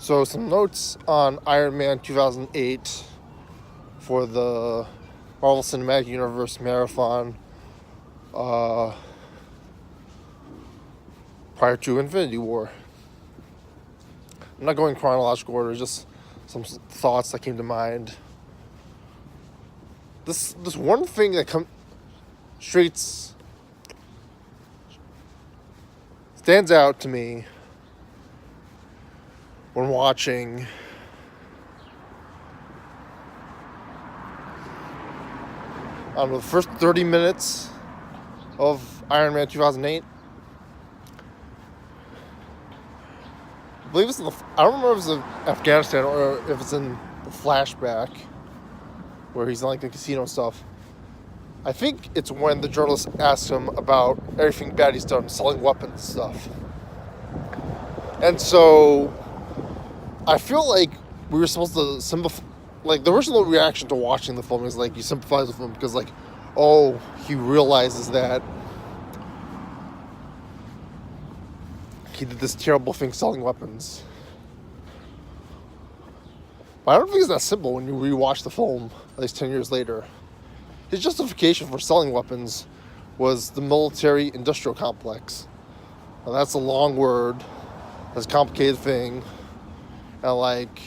So some notes on Iron Man 2008 for the Marvel Cinematic Universe marathon prior to Infinity War. I'm not going chronological order, just some thoughts that came to mind. This one thing that stands out to me when watching the first 30 minutes of Iron Man 2008. I believe it's I don't remember if it's in Afghanistan or if it's in the flashback where he's in like the casino and stuff. I think it's when the journalist asks him about everything bad he's done, selling weapons and stuff. And so I feel like we were supposed to sympathize. Like, the original reaction to watching the film is like you sympathize with him because, like, oh, he realizes that he did this terrible thing selling weapons. But I don't think it's that simple when you rewatch the film, at least 10 years later. His justification for selling weapons was the military-industrial complex. Now, that's a long word. That's a complicated thing. And, like,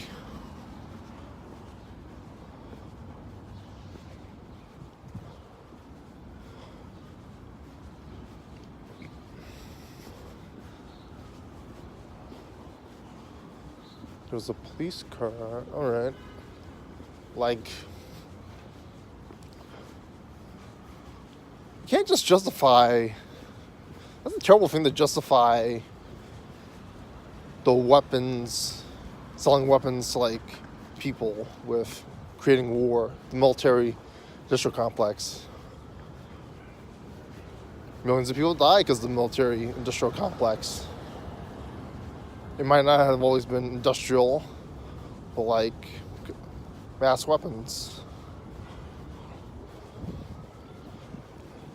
there's a police car. Alright. Like, you can't just justify. That's a terrible thing to justify the weapons, selling weapons to, like, people with creating war, the military industrial complex. Millions of people die because of the military industrial complex. It might not have always been industrial, but like mass weapons.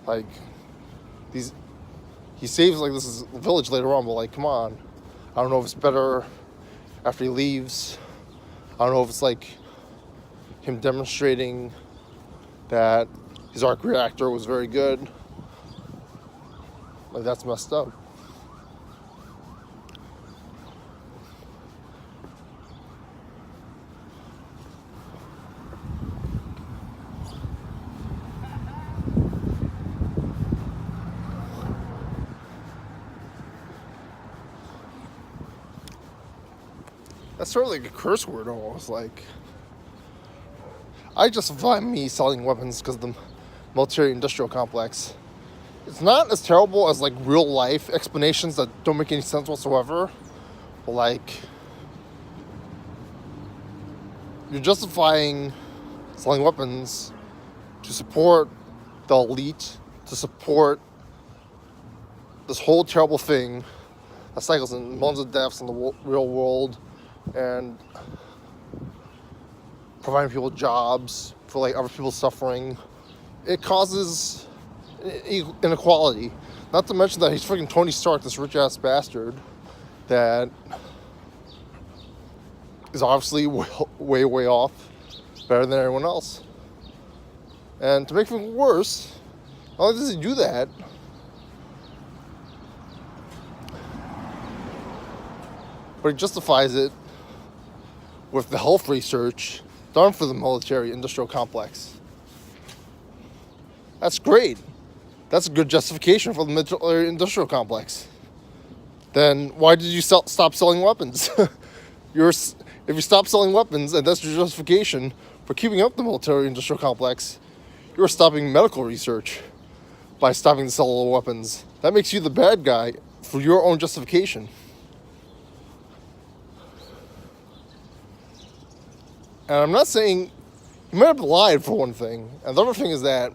Like he saves like this village later on, but like, come on. I don't know if it's better after he leaves. I don't know if it's like him demonstrating that his arc reactor was very good. Like, that's messed up. That's sort of like a curse word almost. Like, I justify me selling weapons because of the military-industrial complex. It's not as terrible as like real life explanations that don't make any sense whatsoever. But like, you're justifying selling weapons to support the elite, to support this whole terrible thing that cycles in millions of deaths in the real world, and providing people jobs for like other people suffering. It causes inequality. Not to mention that he's freaking Tony Stark, this rich ass bastard that is obviously way off, better than everyone else. And to make things worse, not only does he do that, but he justifies it with the health research done for the military-industrial complex. That's great. That's a good justification for the military-industrial complex. Then why did you stop selling weapons? If you stop selling weapons and that's your justification for keeping up the military-industrial complex, you're stopping medical research by stopping the sale of weapons. That makes you the bad guy for your own justification. And I'm not saying, he might have lied for one thing. And the other thing is that,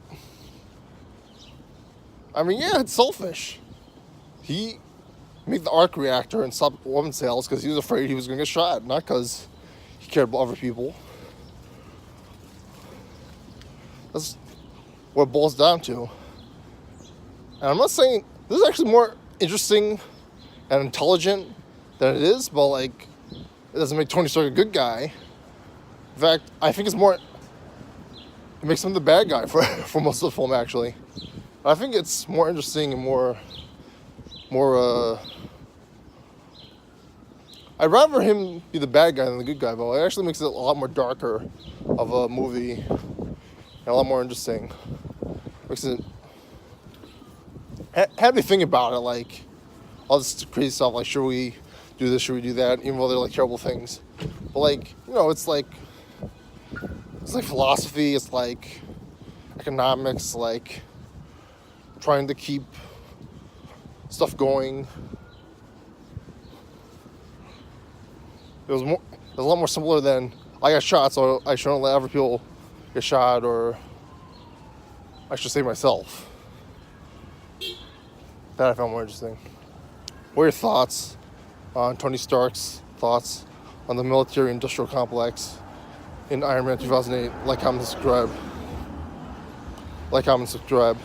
I mean, yeah, it's selfish. He made the arc reactor and stopped weapon sales because he was afraid he was going to get shot, not because he cared about other people. That's what it boils down to. And I'm not saying, this is actually more interesting and intelligent than it is, but like, It doesn't make Tony Stark a good guy. In fact, I think it makes him the bad guy for most of the film, actually. I think it's more interesting and more I'd rather him be the bad guy than the good guy, but it actually makes it a lot more darker of a movie and a lot more interesting. Makes it had me think about it, like all this crazy stuff, like should we do this, should we do that, even though they're like terrible things. But like, it's like philosophy, it's like economics, like trying to keep stuff going. It was a lot more simpler than I got shot, so I shouldn't let other people get shot, or I should save myself. That I found more interesting. What are your thoughts on Tony Stark's thoughts on the military-industrial complex in Iron Man 2008? Like, comment, subscribe.